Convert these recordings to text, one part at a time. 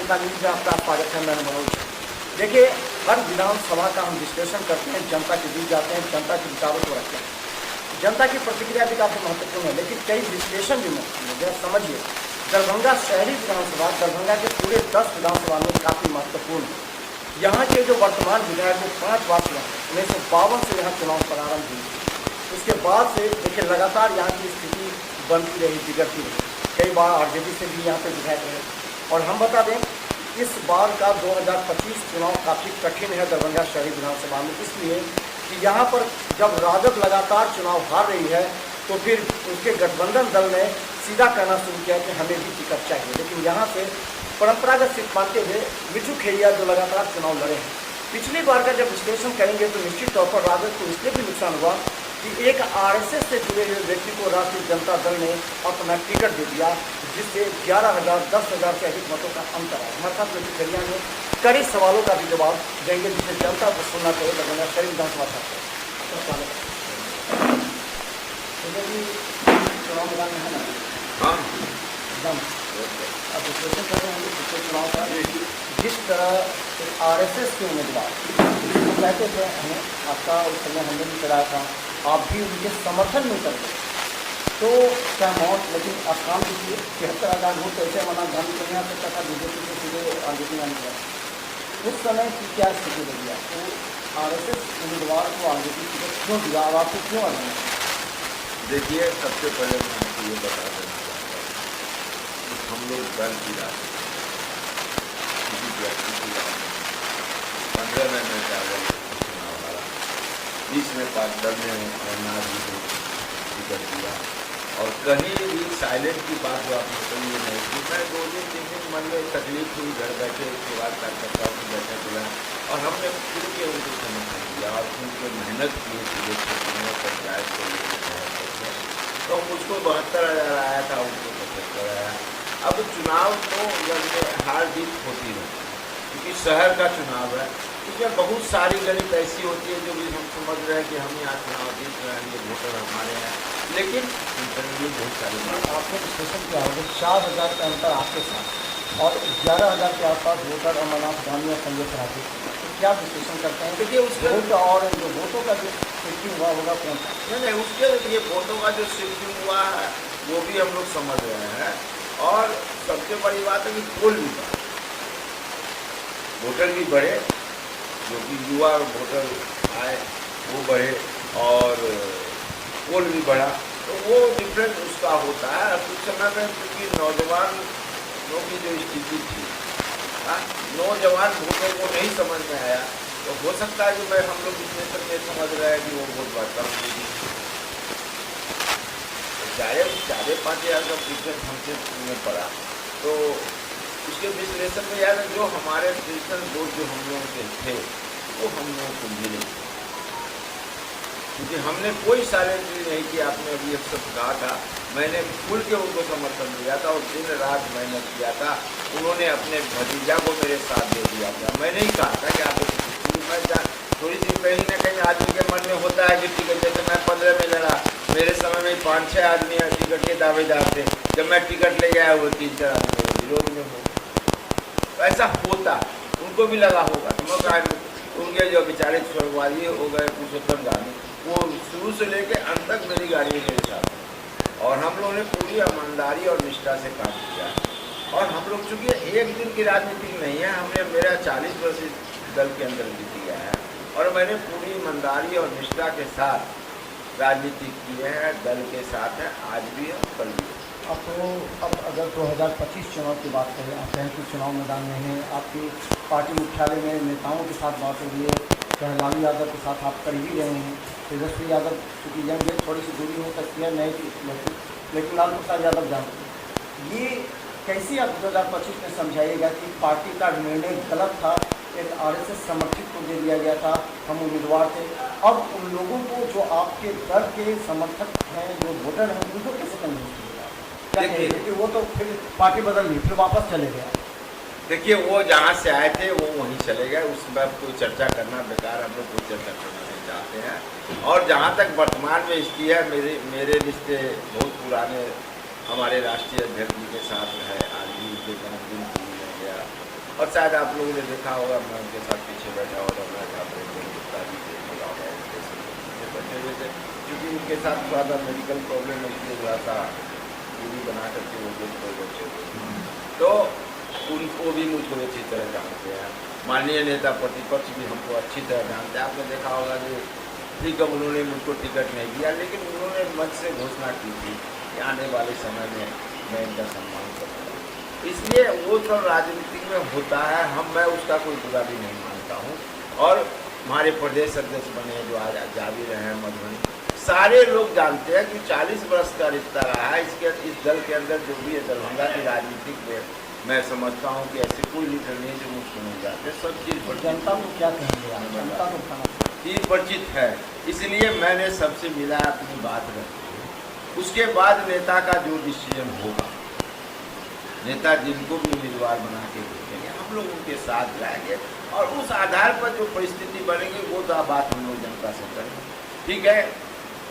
जनता news में आपका स्वागत है। मैं मनोज। देखिए, हर विधानसभा का हम विश्लेषण करते हैं, जनता के बीच जाते हैं, जनता के विचारों को रखते हैं। जनता की प्रतिक्रिया भी काफ़ी महत्वपूर्ण है, लेकिन कई विश्लेषण भी महत्वपूर्ण है। समझिए, दरभंगा शहरी विधानसभा दरभंगा के पूरे 10 विधानसभा में काफ़ी महत्वपूर्ण है। यहाँ के जो वर्तमान विधायक वो 5 बार चुनाव 1952 से यहाँ चुनाव प्रारंभ हुई। उसके बाद से देखिए लगातार यहाँ की स्थिति बनती रही, बिगड़ती रही। कई बार आरजेडी से भी यहाँ पे विधायक रहे। और हम बता दें, इस बार का 2025 चुनाव काफ़ी कठिन है दरभंगा शहरी विधानसभा में, इसलिए कि यहाँ पर जब राजद लगातार चुनाव हार रही है तो फिर उसके गठबंधन दल ने सीधा कहना शुरू किया कि हमें भी टिकट चाहिए। लेकिन यहाँ से परंपरागत सिद्ध मानते हुए मिठू खेड़िया जो लगातार चुनाव लड़े हैं, पिछली बार का जब विश्लेषण करेंगे तो निश्चित तौर पर राजद को इसलिए भी नुकसान हुआ कि एक आरएसएस से जुड़े हुए व्यक्ति को राष्ट्रीय जनता दल ने अपना टिकट दे दिया, जिससे 11,000 10,000 से अधिक मतों का अंतर है। हमारे साथ मिठू खेड़िया ने कई सवालों का भी जवाब देंगे जिसे जनता को सुनना चाहिए। दरभंगा शहरी विधानसभा चुनाव मैदान में है ना, हाँ एकदम अब विश्लेषण कर रहे हैं पिछले चुनाव का। जिस तरह आरएसएस के उम्मीदवार वो कहते थे हमें आपका उस समय हमने भी कराया था, आप भी उनके समर्थन में करते तो क्या मौत, लेकिन आसाम की 73,000 वोट ऐसे मना गांधी को यहाँ से था, बीजेपी से सीधे आरजेडी में गया। उस समय की क्या स्थिति रही है? तो आरएसएस उम्मीदवार को आरजेडी टिकट क्यों दिया और आपको क्यों आना? देखिए, सबसे पहले मैं आपको ये बता देना चाहता हूँ कि हम लोग दल की राजनीति, किसी व्यक्ति की राजनीति 15 में मैं चावल चुनाव हारा, 20 में 5 दल ने अमरनाथ जी को टिकट दिया। और कहीं भी साइलेंट की बात जो आपने कही है नहीं कि मैं 2 दिन 3 दिन मन में तकलीफ हुई, घर बैठे उसके बाद कार्यकर्ताओं को बैठे बुला और हमने खुल के उनको समर्थन दिया और उनके मेहनत की पूरे क्षेत्र में पंचायत को लेकर। तो मुझको 72,000 आया था, उनको 75 आया। अब चुनाव तो हार जीत होती है, क्योंकि शहर का चुनाव है, इसमें बहुत सारी गणित ऐसी होती है जो भी हम समझ रहे हैं कि हम यहाँ चुनाव जीत रहे हैं, ये वोटर हमारे हैं, लेकिन इंटरव्यू बहुत सारी बात आपने विश्लेषण किया होगा। 4,000 का अंतर आपके साथ और 11,000 के आसपास वोटर अमरनाथ गांधी और संजय सराठी, तो क्या विश्लेषण करते हैं? देखिए, उसके वोट और जो वोटों का जो शिफ्टिंग हुआ होगा कौन सा? नहीं, उसके लिए वोटों का जो शिफ्टिंग हुआ है वो भी हम लोग समझ रहे हैं। और सबसे बड़ी बात है कि पोल भी बढ़ा, वोटर भी बढ़े, जो कि युवा वोटर आए वो बढ़े और पोल भी बढ़ा, तो वो डिफरेंस उसका होता है। कुछ समय में क्योंकि नौजवानों की जो स्थिति थी, नौजवान वोटों को नहीं समझ में आया, तो हो सकता है कि हम लोग इतने तक ये समझ रहे हैं कि वो वोट बढ़ता होगी। चाहे 4,500 का डिफरेंस हमसे पड़ा, तो उसके विश्लेषण में यार जो हमारे डिजिटल वोट जो हम लोगों के थे वो हम लोगों को मिले, क्योंकि हमने कोई साइलेंटली नहीं किया। आपने अभी एक शब्द कहा था, मैंने खुल के उनको समर्थन दिया था और दिन रात मेहनत किया था। उन्होंने अपने भतीजा को मेरे साथ दे दिया था। मैंने ही कहा था कि आप मैं थोड़ी सी कहीं ना कहीं आदमी के मन में होता है कि टिकट, जैसे मैं 15 में लड़ा, मेरे समय में 5-6 आदमी टिकट के दावेदार थे, जब मैं टिकट ले गया वो 3-4 आदमी विरोध में हो, तो ऐसा होता उनको भी लगा होगा। तो उनके जो बेचारे स्वर्गवादी हो गए पुरुषोत्तम गांधी, वो शुरू से लेके अंत तक मेरी गाड़ी मेरे साथ, और हम लोगों ने पूरी ईमानदारी और निष्ठा से काम किया। और हम लोग चूँकि एक दिन की राजनीति नहीं है, हमने मेरा 40 वर्ष दल के अंदर जीत गया है और मैंने पूरी ईमानदारी और निष्ठा के साथ राजनीति की है, दल के साथ है, आज भी है, कल भी है। अब अगर 2025 चुनाव की बात करें, आप कहें कि चुनाव मैदान में हैं, आपकी पार्टी मुख्यालय में नेताओं के साथ बात हो रही है, चाहे लालू यादव के साथ आप कर ही रहे हैं, तेजस्वी यादव चूँकि यंग है, थोड़ी सी दूरी हो सकती है नहीं, लेकिन लालू प्रसाद यादव जानते हैं। ये कैसे आप 2025 में समझाइएगा कि पार्टी का निर्णय गलत था, एक आरएसएस समर्थित को दे दिया गया था, हम उम्मीदवार थे, अब उन लोगों को जो आपके दल के समर्थक हैं, जो वोटर हैं, उनको कैसे कन्विंस कीजिएगा? क्या कहिए कि वो तो फिर पार्टी बदल ली, फिर वापस चले गया? देखिए, वो जहाँ से आए थे वो वहीं चले गए, उस पर कोई चर्चा करना बेकार, हम लोग कोई चर्चा करना नहीं चाहते हैं। और जहाँ तक वर्तमान में स्थिति है, मेरे रिश्ते बहुत पुराने हमारे राष्ट्रीय अध्यक्ष जी के साथ है, आज भी उनके जन्मदिन में गया, और शायद आप लोगों ने देखा होगा, मैं उनके साथ पीछे बैठा हुआ था, मैं जहाँ पर गुप्ता जी देखने लगा उनके बैठे हुए थे, क्योंकि उनके साथ थोड़ा सा मेडिकल प्रॉब्लम है, इसलिए थोड़ा सा दूरी बना करके वो गेट पर बैठे हुए। तो उनको भी मुझको अच्छी तरह जानते हैं, माननीय नेता प्रतिपक्ष भी हमको अच्छी तरह जानते हैं। आपने देखा होगा कि ठीक है, उन्होंने मुझको टिकट नहीं दिया, लेकिन उन्होंने मंच से घोषणा की थी कि आने वाले समय में मैं इनका सम्मान करूँगा। इसलिए वो सब राजनीति में होता है, मैं उसका कोई बुरा भी नहीं मानता हूँ। और हमारे प्रदेश अध्यक्ष बने जो आज जा भी रहे हैं मधुबनी, सारे लोग जानते हैं कि 40 वर्ष का रिश्ता रहा है इस दल के अंदर। जो भी है दरभंगा की राजनीति में मैं समझता हूँ कि ऐसे कोई लीडर नहीं जो मुझको नहीं जाते, सब चीज़ पर जनता को क्या कहेंगे आप? जनता को खाना चीज परिचित है, इसलिए मैंने सबसे मिला, अपनी बात रखी। उसके बाद नेता का जो डिसीजन होगा, नेता जिनको भी उम्मीदवार बना के भेजेंगे, हम लोग उनके साथ जाएंगे और उस आधार पर जो परिस्थिति बनेगी वो तो बात हम लोग जनता से करेंगे। ठीक है,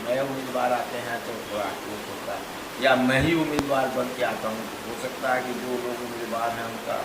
नए उम्मीदवार आते हैं तो थोड़ा आक्रोश होता है, या मैं ही उम्मीदवार बन के आता हूँ, हो सकता है कि जो लोग उम्मीदवार हैं उनका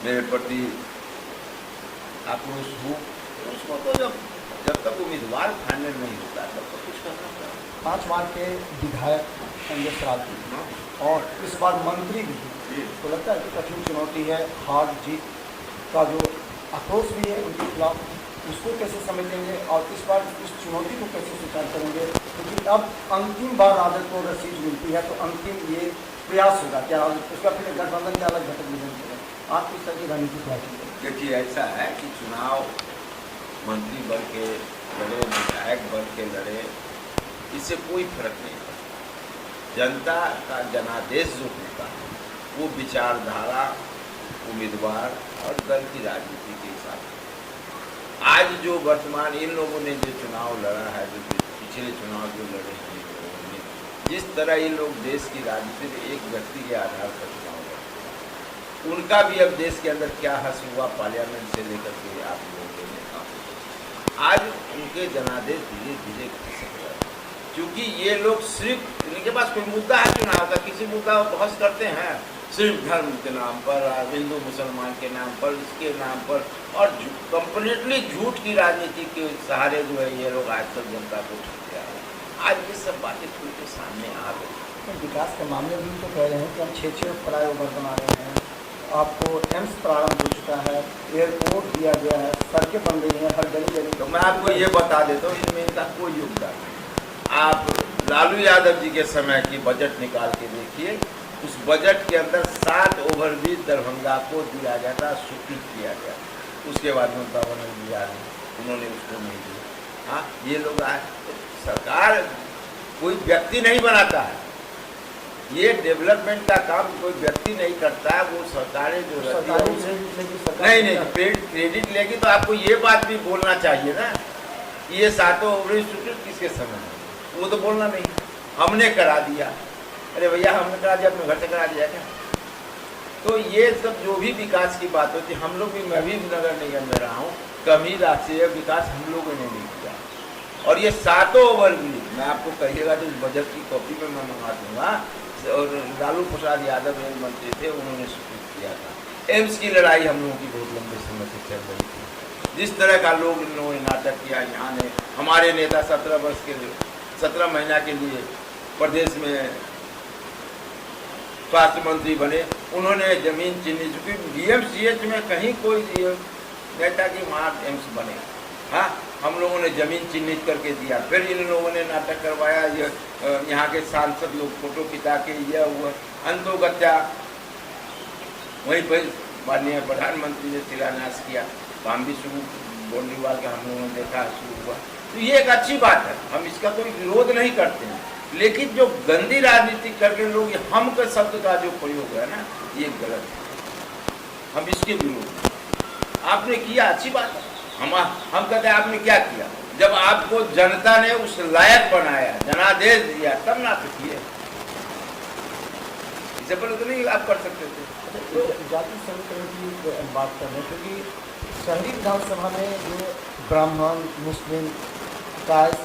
मेरे प्रति आक्रोश हो। उसको तो जब तक उम्मीदवार फाइनल नहीं होता तब तक कुछ करना पड़ेगा। 5 बार के विधायक संजय श्रावणी और इस बार मंत्री भी, तो लगता है कि कठिन चुनौती है, हार जीत का जो आक्रोश भी है उनके खिलाफ, उसको कैसे समेटेंगे और इस बार उस चुनौती को कैसे स्वीकार करेंगे? क्योंकि अब अंतिम बार राजद को अगर सीट मिलती है तो अंतिम ये प्रयास होगा, क्या उसका फिर गठबंधन का अलग घटक नहीं बनेगा? आप किस तरह की रणनीति तैयार करेंगे? देखिए, ऐसा है कि चुनाव मंत्री बन के लड़े, विधायक बन के लड़े, इससे कोई फर्क नहीं पड़ता। जनता का जनादेश जो होता है वो विचारधारा, उम्मीदवार और दल की राजनीति के हिसाब से। आज जो वर्तमान इन लोगों ने जो चुनाव लड़ा है, जो पिछले चुनाव जो लड़े हैं इन लोगों ने, जिस तरह ये लोग देश की राजनीति में एक व्यक्ति के आधार पर चुनाव लड़ते, उनका भी अब देश के अंदर क्या हस हुआ पार्लियामेंट से लेकर के आप लोगों के नेता, आज उनके जनादेश धीरे धीरे खसक रहे हैं। क्योंकि ये लोग सिर्फ, इनके पास कोई मुद्दा है चुनाव का, किसी मुद्दा पर बहस करते हैं, सिर्फ धर्म के नाम पर, हिंदू मुसलमान के नाम पर, इसके नाम पर, और कंप्लीटली झूठ की राजनीति के सहारे जो है ये लोग आज तक जनता को ठग रहे हैं। आज ये सब बातें खुल के सामने आ गई। विकास के मामले भी तो कह रहे हैं कि हम 6 फ्लाईओवर बना रहे हैं, आपको एम्स प्रारंभ हो चुका है, एयरपोर्ट दिया गया है, सड़कें बन रही हैं हर गली गली। तो मैं आपको ये बता देता हूँ, इनमें इनका कोई योगदान नहीं। आप लालू यादव जी के समय की बजट निकाल के देखिए, उस बजट के अंदर 7 ओवरब्रिज दरभंगा को दिया गया था, स्वीकृत किया गया। उसके बाद ममता बनर्जी दिया नहीं, उन्होंने उसको नहीं दिया। हाँ, ये लोग आए, सरकार कोई व्यक्ति नहीं बनाता है, ये डेवलपमेंट का काम कोई व्यक्ति नहीं करता है, वो सरकारें जो रहती है नहीं क्रेडिट लेगी। तो आपको ये बात भी बोलना चाहिए ना, ये 7 ओवरब्रिज स्वीकृत किसके समय में, वो तो बोलना नहीं, हमने करा दिया। अरे भैया, हमने करा दिया, अपने घर से करा दिया क्या? तो ये सब जो भी विकास की बात होती है, हम लोग भी, मैं भी नगर निगम में रहा हूँ, कभी राष्ट्रीय विकास हम लोगों ने नहीं किया। और ये 7 ओवरब्रिज मैं आपको कहिएगा तो इस बजट की कॉपी में मैं मंगा दूंगा। और लालू प्रसाद यादव रेल मंत्री थे, उन्होंने स्वीकृत किया था। एम्स की लड़ाई हम लोगों की बहुत लंबे समय से चल रही थी। जिस तरह का लोग इन लोगों ने नाटक किया, यहाँ ने हमारे नेता 17 महीना के लिए प्रदेश में स्वास्थ्य मंत्री बने, उन्होंने जमीन छीनी, चूँकि DMCH में कहीं कोई नेता की वहाँ एम्स बने। हाँ, हम लोगों ने ज़मीन चिन्हित करके दिया। फिर इन लोगों ने नाटक करवाया, यहाँ के सांसद लोग फोटो खिंचा के यह हुआ, अंतोगत्या वहीं पर माननीय प्रधानमंत्री ने शिलान्यास किया, काम भी शुरू बोंडीवाल का हम लोगों ने देखा शुरू हुआ। तो ये एक अच्छी बात है, हम इसका कोई विरोध नहीं करते हैं, लेकिन जो गंदी राजनीति करके लोग हम के शब्द का जो प्रयोग है ना, ये गलत है, हम इसके विरोध। आपने किया अच्छी बात है, हम कहते हैं आपने क्या किया, जब आपको जनता ने उस लायक बनाया, जनादेश दिया, तब ना तो किए, इससे पहले तो नहीं आप कर सकते थे। तो जाति समीकरण की बात कर रहे हैं, क्योंकि शहरी विधानसभा में जो ब्राह्मण, मुस्लिम, कायस,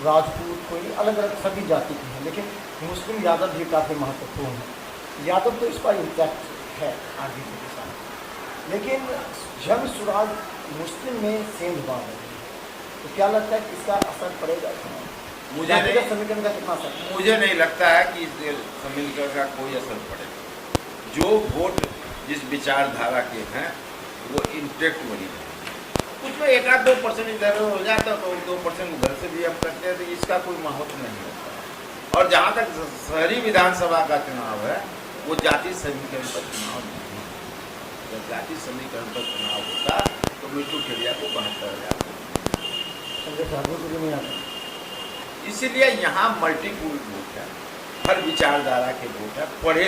राजपूत, कोई अलग अलग सभी जाति की है, लेकिन मुस्लिम यादव भी काफ़ी महत्वपूर्ण है। यादव तो इस पर इंटैक्ट है आगे के साथ, लेकिन जंग सुराज मुस्लिम में सेंधबाज है, तो क्या लगता है कि इसका असर पड़ेगा? मुझे जातिगत नहीं समीकरण का कितना असर? मुझे नहीं लगता है कि इस समीकरण का कोई असर पड़ेगा। जो वोट जिस विचारधारा के हैं वो इंटेक्ट वही है। उसमें 1-2% इधर हो जाता तो 2% उधर से भी हम करते हैं, तो इसका कोई महत्व नहीं होता। और जहाँ तक शहरी विधानसभा का चुनाव है वो जाति समीकरण पर चुनाव नहीं है। जब जाति समीकरण पर चुनाव होता तो मिट्टू खेड़िया को 72,000 संजय ठाकुर को भी नहीं आता। इसीलिए यहाँ मल्टीपुल वोट है, हर विचारधारा के वोट है, पढ़े